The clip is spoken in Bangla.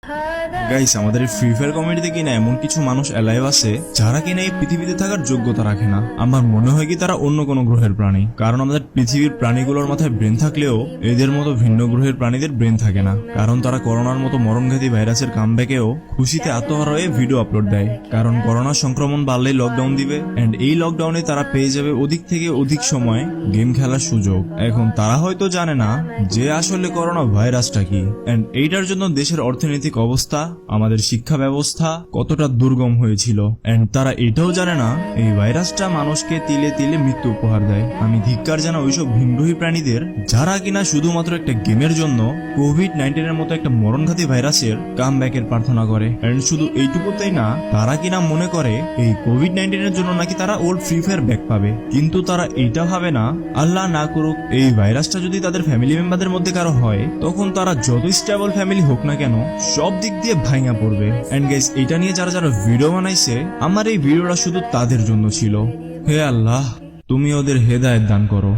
গাইস, আমাদের এই ফ্রি ফায়ার কমিউনিটিতে কিনা এমন কিছু মানুষ অ্যালাইভ আছে যারা কিনা এই পৃথিবীতে থাকার যোগ্যতা রাখে না। আমার মনে হয় কি তারা অন্য কোনো গ্রহের প্রাণী, কারণ আমাদের পৃথিবীর প্রাণীগুলোর মাথায় ব্রেন থাকলেও এদের মতো ভিন্ন গ্রহের প্রাণীদের ব্রেন থাকে না। কারণ তারা করোনার মতো মরণঘাতী ভাইরাসের কামব্যাকেও খুশিতে আত্মহারা হয়ে ভিডিও আপলোড দেয়, কারণ করোনার সংক্রমণ বাড়লেই লকডাউন দিবে এন্ড এই লকডাউনে তারা পেয়ে যাবে অধিক থেকে অধিক সময় গেম খেলার সুযোগ। এখন তারা হয়তো জানে না যে আসলে করোনা ভাইরাসটা কি এন্ড এইটার জন্য দেশের অর্থনৈতিক অবস্থা, আমাদের শিক্ষা ব্যবস্থা কতটা দুর্গম হয়েছিল এন্ড তারা এটাও জানে না এই ভাইরাসটা মানুষকে তিলে তিলে মৃত্যু উপহার দেয়। আমি ধিক্কার জানা ওইসব ভিনগ্রহী প্রাণীদের যারা কিনা শুধুমাত্র একটা গেমের জন্য কোভিড-19 এর মতো একটা মরণঘাতী ভাইরাসের কামব্যাকের প্রার্থনা করে এন্ড শুধু এইটুকুতেই না, তারা কিনা মনে করে এই কোভিড-19 এর জন্য নাকি তারা ওল্ড ফ্রি ফায়ার ব্যাক পাবে। কিন্তু তারা এটা ভাবে না, আল্লাহ না করুক এই ভাইরাসটা যদি তাদের ফ্যামিলি মেম্বারদের মধ্যে কারো হয়, তখন তারা যত স্টেবল ফ্যামিলি হোক না কেন সব দিক দিয়ে ভাঙা পড়বে। এন্ড গাইস, এটা নিয়ে যারা যারা ভিডিও বানাইছে, আমার এই ভিডিওটা শুধু তাদের জন্য ছিল। হে আল্লাহ, তুমি ওদের হেদায়েত দান করো।